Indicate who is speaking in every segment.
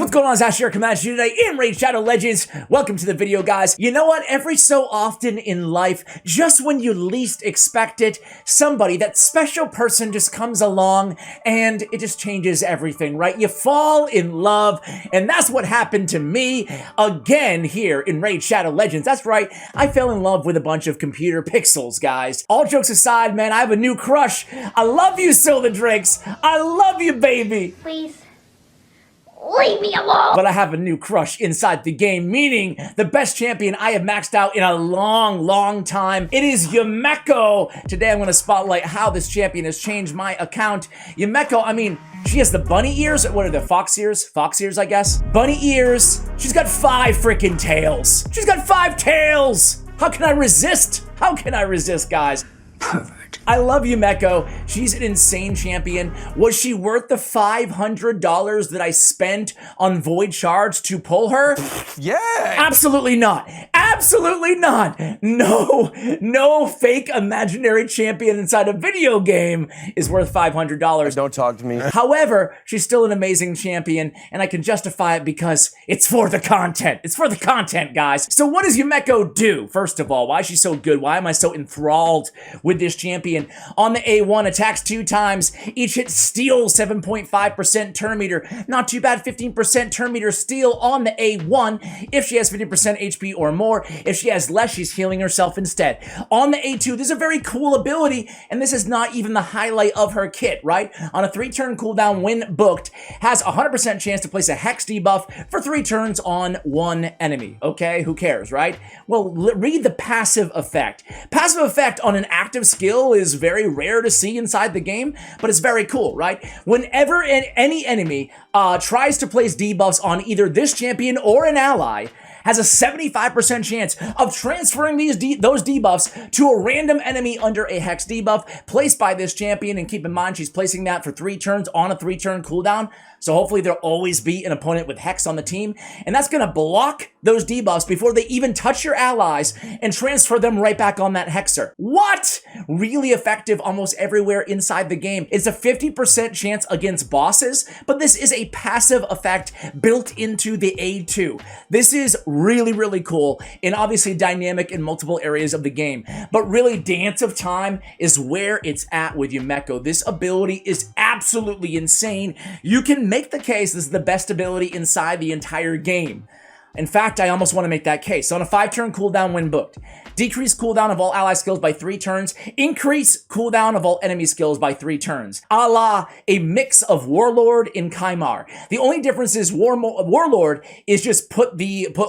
Speaker 1: What's going on? It's Asher coming at you today in Raid Shadow Legends. Welcome to the video, guys. You know what? Every so often in life, just when you least expect it, somebody, that special person just comes along and it just changes everything, right? You fall in love, and that's what happened to me again here in Raid Shadow Legends. That's right, I fell in love with a bunch of computer pixels, guys. All jokes aside, man, I have a new crush. I love you, Soda Drinks. I love you, baby.
Speaker 2: Please. Leave me alone!
Speaker 1: But I have a new crush inside the game, meaning the best champion I have maxed out in a long time. It is Yumeko. Today I'm going to spotlight how this champion has changed my account. Yumeko, I mean, she has the bunny ears. What are the fox ears? Fox ears, I guess. Bunny ears. She's got 5 freaking tails. She's got 5 tails. How can I resist? How can I resist, guys? Pervert. I love Yumeko. She's an insane champion. Was she worth the $500 that I spent on void shards to pull her?
Speaker 3: Yeah.
Speaker 1: Absolutely not. Absolutely not. No fake imaginary champion inside a video game is worth $500.
Speaker 3: Don't talk to me.
Speaker 1: However, she's still an amazing champion, and I can justify it because it's for the content. It's for the content, guys. So what does Yumeko do? First of all, why is she so good? Why am I so enthralled with this champion? On the A1, attacks 2 times. Each hit steals 7.5% turn meter. Not too bad, 15% turn meter steal on the A1 if she has 50% HP or more. If she has less, she's healing herself instead. On the A2, this is a very cool ability, and this is not even the highlight of her kit, right? On a 3-turn cooldown, when booked, has a 100% chance to place a hex debuff for 3 turns on 1 enemy. Okay, who cares, right? Well, read the passive effect. Passive effect on an active skill is very rare to see inside the game, but it's very cool, right? Whenever any enemy tries to place debuffs on either this champion or an ally, has a 75% chance of transferring those debuffs to a random enemy under a hex debuff placed by this champion. And keep in mind, she's placing that for 3 turns on a 3-turn cooldown. So hopefully there'll always be an opponent with hex on the team. And that's going to block those debuffs before they even touch your allies and transfer them right back on that hexer. What? Really effective almost everywhere inside the game. It's a 50% chance against bosses, but this is a passive effect built into the A2. This is really cool and obviously dynamic in multiple areas of the game. But really, Dance of Time is where it's at with Yumeko. This ability is absolutely insane. You can make the case this is the best ability inside the entire game. In fact, I almost want to make that case. So on a 5-turn cooldown when booked, decrease cooldown of all ally skills by 3 turns, increase cooldown of all enemy skills by 3 turns. A la a mix of Warlord and Kymar. The only difference is Warlord is just put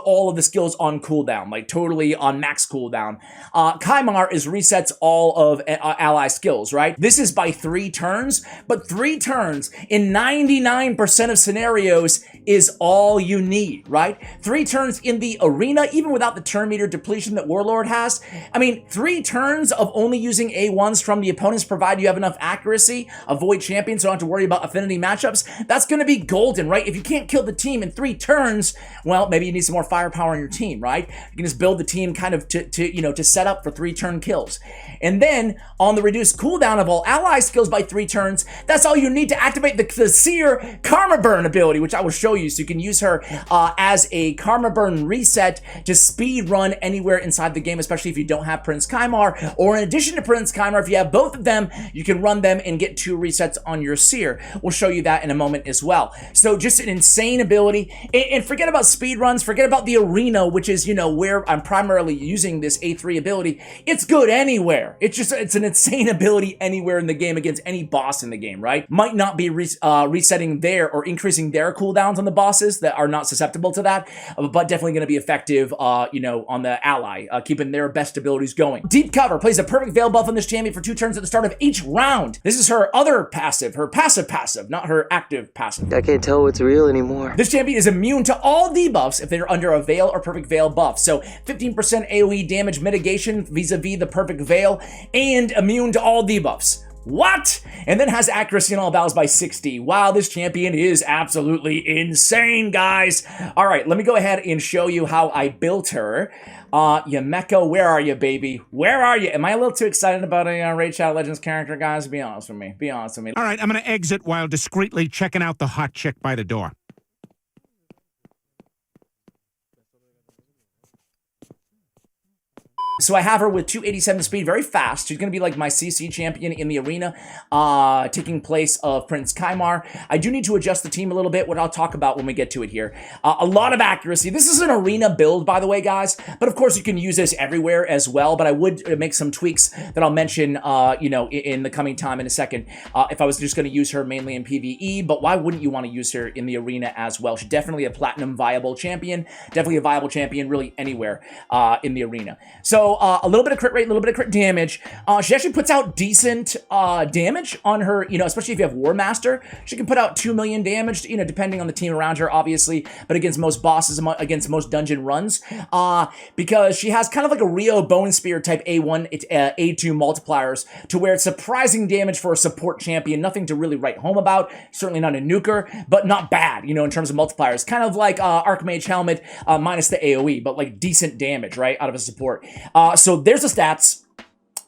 Speaker 1: all of the skills on cooldown, like totally on max cooldown. Kymar is resets all of ally skills, right? This is by 3 turns, but 3 turns in 99% of scenarios is all you need, right? 3 turns in the arena, even without the turn meter depletion that Warlord has. I mean, 3 turns of only using A1s from the opponents, provide you have enough accuracy, avoid champions, so don't have to worry about affinity matchups. That's going to be golden, right? If you can't kill the team in 3 turns, well, maybe you need some more firepower on your team, right? You can just build the team kind of to set up for 3-turn kills. And then on the reduced cooldown of all ally skills by 3 turns, that's all you need to activate the Seer Karma Burn ability, which I will show you, so you can use her as a Karma Burn reset to speed run anywhere inside the game, especially if you don't have Prince Kymar, or in addition to Prince Kymar, if you have both of them, you can run them and get 2 resets on your Seer. We'll show you that in a moment as well. So just an insane ability, and forget about speed runs, forget about the arena, which is, where I'm primarily using this A3 ability. It's good anywhere. It's an insane ability anywhere in the game against any boss in the game, right? Might not be resetting their or increasing their cooldowns on the bosses that are not susceptible to that, but definitely going to be effective, on the ally, keeping their best abilities going. Deep Cover plays a perfect veil buff on this champion for 2 turns at the start of each round. This is her other passive, her passive, not her active passive.
Speaker 4: I can't tell what's real anymore.
Speaker 1: This champion is immune to all debuffs if they're under a veil or perfect veil buff. So 15% AoE damage mitigation vis-a-vis the perfect veil, and immune to all debuffs. What? And then has accuracy in all battles by 60. Wow, this champion is absolutely insane, guys. All right, let me go ahead and show you how I built her. Yumeko, where are you, baby? Where are you? Am I a little too excited about a Raid Shadow Legends character, guys? Be honest with me. Be honest with me.
Speaker 5: All right, I'm going to exit while discreetly checking out the hot chick by the door.
Speaker 1: So I have her with 287 speed, very fast. She's going to be like my CC champion in the arena, taking place of Prince Kaimar. I do need to adjust the team a little bit, what I'll talk about when we get to it here. A lot of accuracy. This is an arena build, by the way, guys, but of course you can use this everywhere as well, but I would make some tweaks that I'll mention, you know, in the coming time in a second, if I was just going to use her mainly in PvE, but why wouldn't you want to use her in the arena as well? She's definitely a platinum viable champion, definitely a viable champion really anywhere in the arena. So a little bit of crit rate, a little bit of crit damage. She actually puts out decent damage on her, you know, especially if you have War Master. She can put out 2 million damage, you know, depending on the team around her, obviously, but against most bosses, against most dungeon runs, because she has kind of like a Rio Bone Spear type A1, A2 multipliers, to where it's surprising damage for a support champion. Nothing to really write home about. Certainly not a nuker, but not bad, you know, in terms of multipliers. Kind of like Archmage Helmet minus the AoE, but like decent damage, right, out of a support. So there's the stats.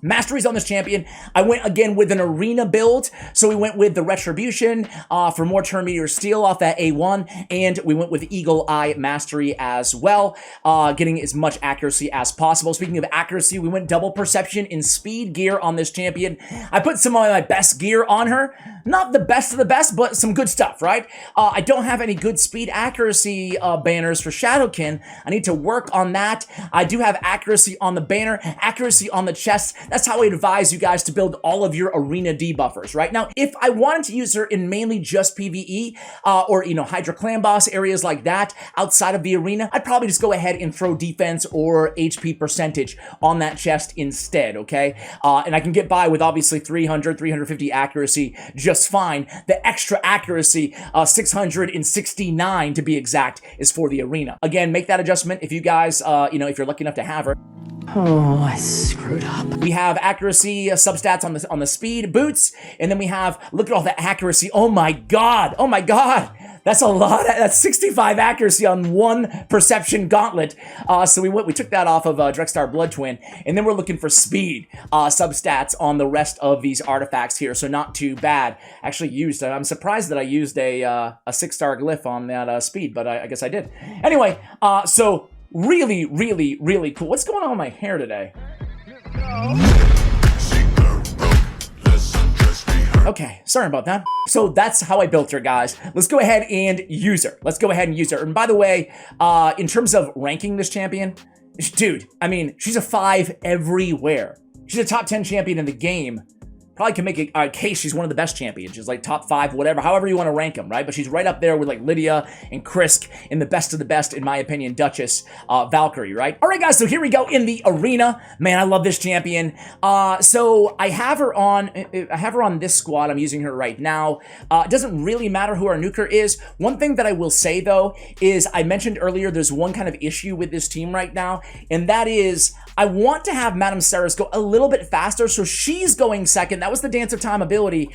Speaker 1: Masteries on this champion. I went again with an arena build, so we went with the Retribution for more turn meter steal off that A1, and we went with Eagle Eye Mastery as well, getting as much accuracy as possible. Speaking of accuracy, we went double perception in speed gear on this champion. I put some of my best gear on her. Not the best of the best, but some good stuff, right? I don't have any good speed accuracy banners for Shadowkin. I need to work on that. I do have accuracy on the banner, accuracy on the chest. That's how I advise you guys to build all of your arena debuffers, right? Now, if I wanted to use her in mainly just PvE, or, you know, Hydra Clan Boss, areas like that, outside of the arena, I'd probably just go ahead and throw defense or HP percentage on that chest instead, okay? And I can get by with obviously 300, 350 accuracy just fine. The extra accuracy, 669 to be exact, is for the arena. Again, make that adjustment if you guys, you know, if you're lucky enough to have her.
Speaker 2: Oh, I screwed up.
Speaker 1: We have accuracy substats on the speed boots, and then we have, look at all the accuracy. Oh my god! Oh my god! That's a lot. That's 65 accuracy on one perception gauntlet. So we took that off of Drexstar Blood Twin, and then we're looking for speed substats on the rest of these artifacts here. So not too bad. Actually used. I'm surprised that I used a 6-star glyph on that speed, but I guess I did. Anyway, so really, really, really cool. What's going on with my hair today? Okay, sorry about that. So that's how I built her, guys. Let's go ahead and use her. Let's go ahead and use her. And by the way, in terms of ranking this champion, dude, I mean, she's a 5 everywhere. She's a top 10 champion in the game. Probably can make a case she's one of the best champions. She's like top 5, whatever, however you want to rank them, right? But she's right up there with like Lydia and Krisk and the best of the best, in my opinion, Duchess, Valkyrie, right? All right, guys, so here we go in the arena. Man, I love this champion. So I have her on this squad. I'm using her right now. It doesn't really matter who our nuker is. One thing that I will say, though, is I mentioned earlier there's one kind of issue with this team right now, and that is I want to have Madame Ceres go a little bit faster, so she's going second. That was the Dance of Time ability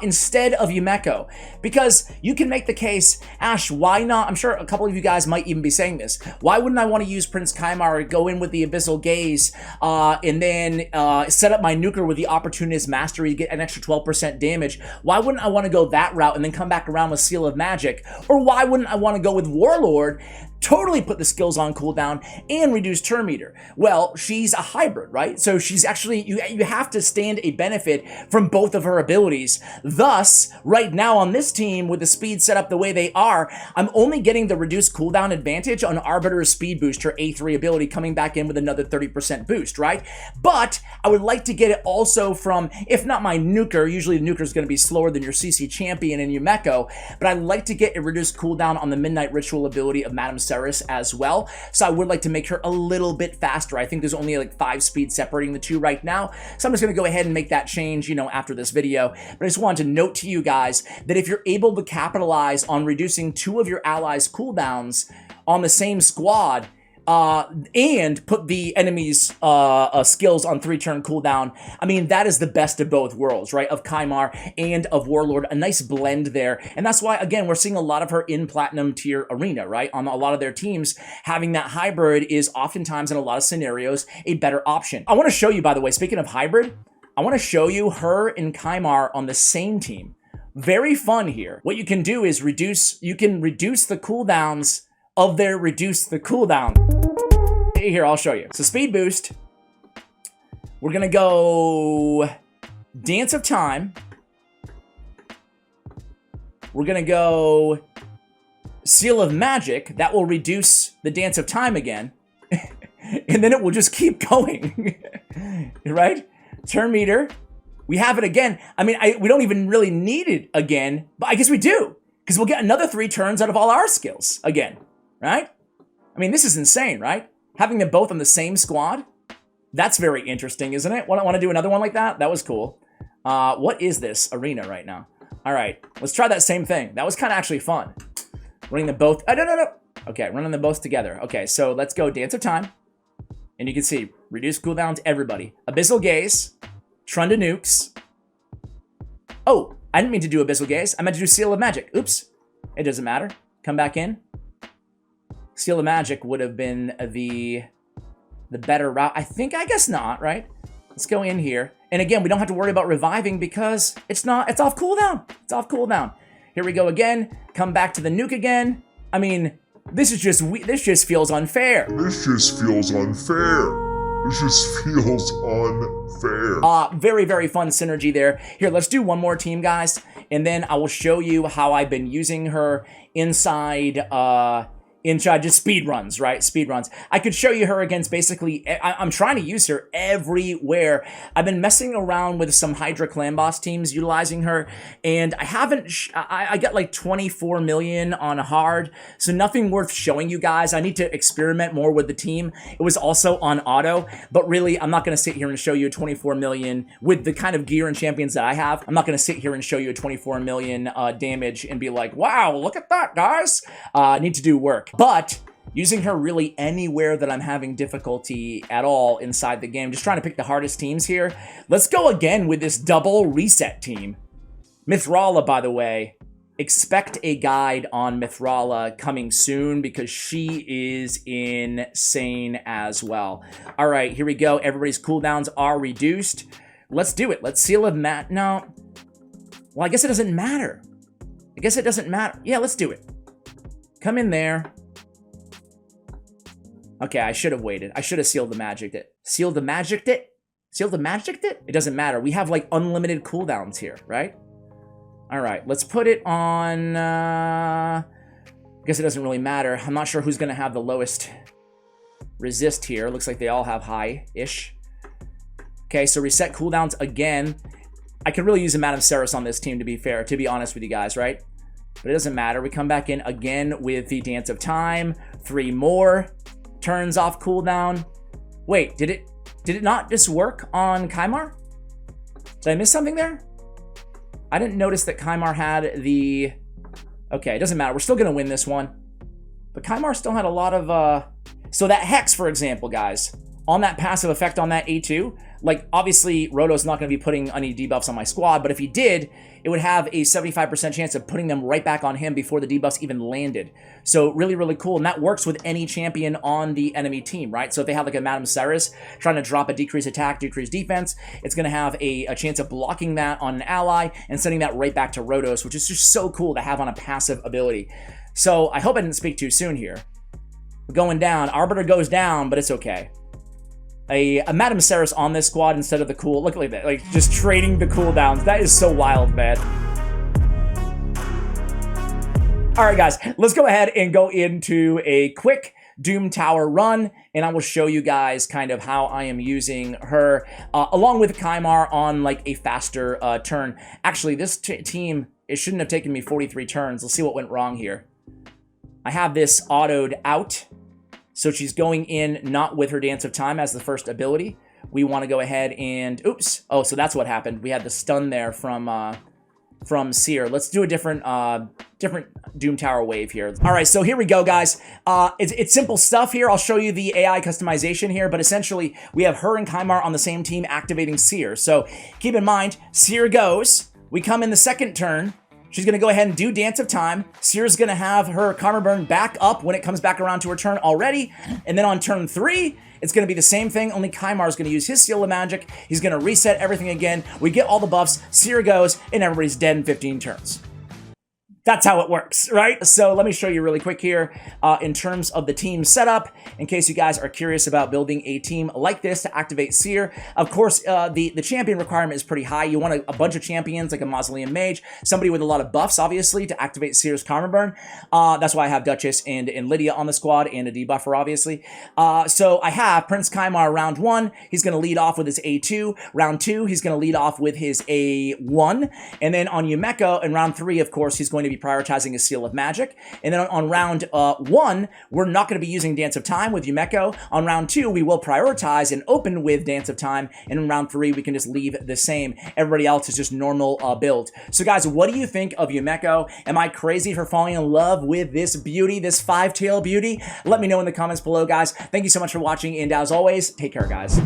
Speaker 1: instead of Yumeko. Because you can make the case, Ash, why not? I'm sure a couple of you guys might even be saying this. Why wouldn't I want to use Prince Kaimar, go in with the Abyssal Gaze, and then set up my nuker with the Opportunist Mastery to get an extra 12% damage? Why wouldn't I want to go that route and then come back around with Seal of Magic? Or why wouldn't I want to go with Warlord, totally put the skills on cooldown, and reduce turn meter? Well, she's a hybrid, right? So she's actually, you have to stand a benefit from both of her abilities. Thus, right now on this team, with the speed set up the way they are, I'm only getting the reduced cooldown advantage on Arbiter's speed boost, her A3 ability, coming back in with another 30% boost, right? But I would like to get it also from, if not my nuker, usually the nuker is going to be slower than your CC champion in Yumeko, but I'd like to get a reduced cooldown on the Midnight Ritual ability of Madame Ceres as well. So I would like to make her a little bit faster. I think there's only like 5 speeds separating the two right now. So I'm just going to go ahead and make that change, you know, after this video. But I just wanted to note to you guys that if you're able to capitalize on reducing 2 of your allies' cooldowns on the same squad, and put the enemy's skills on 3-turn cooldown, I mean, that is the best of both worlds, right? Of Kaimar and of Warlord, a nice blend there. And that's why, again, we're seeing a lot of her in Platinum tier arena, right? On a lot of their teams, having that hybrid is oftentimes, in a lot of scenarios, a better option. I want to show you, by the way, speaking of hybrid, I want to show you her and Kaimar on the same team. Very fun here. What you can do is reduce the cooldowns of their reduce the cooldown. Here, I'll show you. So speed boost, We're going to go Dance of Time. We're going to go Seal of Magic. That will reduce the Dance of Time again. And then it will just keep going. Right? Turn meter. We have it again. I mean, we don't even really need it again, but I guess we do. Because we'll get another 3 turns out of all our skills again. Right? I mean, this is insane, right? Having them both on the same squad. That's very interesting, isn't it? Want to do another one like that? That was cool. What is this arena right now? All right, let's try that same thing. That was kind of actually fun. Running them both. Oh, no. Okay, running them both together. Okay, so let's go Dance of Time. And you can see, reduce cooldowns, everybody. Abyssal Gaze, Trunda Nukes. Oh, I didn't mean to do Abyssal Gaze. I meant to do Seal of Magic. Oops. It doesn't matter. Come back in. Seal of Magic would have been the better route. I guess not, right? Let's go in here. And again, we don't have to worry about reviving because it's off cooldown. It's off cooldown. Here we go again. Come back to the nuke again. I mean, this just feels unfair.
Speaker 3: This just feels unfair. This just feels unfair.
Speaker 1: Very, very fun synergy there. Here, let's do one more team, guys. And then I will show you how I've been using her inside just speed runs, right? Speed runs. I could show you her against basically, I'm trying to use her everywhere. I've been messing around with some Hydra Clan Boss teams utilizing her, and I haven't, I got like 24 million on hard, so nothing worth showing you guys. I need to experiment more with the team. It was also on auto, but really, I'm not going to sit here and show you 24 million with the kind of gear and champions that I have. I'm not going to sit here and show you a 24 million damage and be like, wow, look at that, guys. I need to do work. But using her really anywhere that I'm having difficulty at all inside the game, just trying to pick the hardest teams here. Let's go again with this double reset team. Mithrala, by the way, expect a guide on Mithrala coming soon because she is insane as well. All right, here we go. Everybody's cooldowns are reduced. Let's do it. Let's seal of mat. No. Well, I guess it doesn't matter. I guess it doesn't matter. Yeah, let's do it. Come in there. Okay, I should have waited. I should have sealed the magic it. Sealed the magic it? Sealed the magic it? It doesn't matter. We have like unlimited cooldowns here, right? All right, let's put it on, I guess it doesn't really matter. I'm not sure who's gonna have the lowest resist here. Looks like they all have high-ish. Okay, so reset cooldowns again. I could really use a Madame Ceres on this team, to be fair, to be honest with you guys, right? But it doesn't matter. We come back in again with the Dance of Time. 3 more turns off cooldown. Wait, did it not just work on Kymar? Did I miss something there? I didn't notice that Kymar had the... Okay, it doesn't matter. We're still going to win this one. But Kymar still had a lot of... So that Hex, for example, guys, on that passive effect on that A2, like, obviously, Roto's not going to be putting any debuffs on my squad, but if he did, it would have a 75% chance of putting them right back on him before the debuffs even landed. So really, really cool, and that works with any champion on the enemy team, right? So if they have like a Madame Ceres trying to drop a decrease attack, decrease defense, it's going to have a chance of blocking that on an ally and sending that right back to Rotos, which is just so cool to have on a passive ability. So I hope I didn't speak too soon here. Going down, Arbiter goes down, but it's okay. A Madame Ceres on this squad instead of the cool. Look at that, like just trading the cooldowns. That is so wild, man. All right, guys, let's go ahead and go into a quick Doom Tower run, and I will show you guys kind of how I am using her along with Kymar on like a faster turn. Actually, this team, it shouldn't have taken me 43 turns. Let's see what went wrong here. I have this autoed out. So she's going in not with her Dance of Time as the first ability. We want to go ahead and... Oops. Oh, so that's what happened. We had the stun there from Seer. Let's do a different Doom Tower wave here. All right, so here we go, guys. It's simple stuff here. I'll show you the AI customization here, but essentially we have her and Kymar on the same team activating Seer. So keep in mind, Seer goes. We come in the second turn. She's going to go ahead and do Dance of Time. Seer's going to have her Karma Burn back up when it comes back around to her turn already. And then on turn 3, it's going to be the same thing, only Kymar's going to use his Seal of Magic. He's going to reset everything again. We get all the buffs. Seer goes, and everybody's dead in 15 turns. That's how it works, right? So let me show you really quick here in terms of the team setup, in case you guys are curious about building a team like this to activate Seer. Of course, the champion requirement is pretty high. You want a bunch of champions, like a Mausoleum Mage, somebody with a lot of buffs, obviously, to activate Seer's Karma Burn. That's why I have Duchess and Lydia on the squad, and a debuffer, obviously. So I have Prince Kaimar round 1. He's going to lead off with his A2. Round 2, he's going to lead off with his A1. And then on Yumeko, in round 3, of course, he's going to be prioritizing his Seal of Magic. And then on round 1, we're not going to be using Dance of Time with Yumeko. On round 2, we will prioritize and open with Dance of Time. And in round 3, we can just leave the same. Everybody else is just normal build. So guys, what do you think of Yumeko? Am I crazy for falling in love with this beauty, this 5-tail beauty? Let me know in the comments below, guys. Thank you so much for watching, and as always, take care, guys.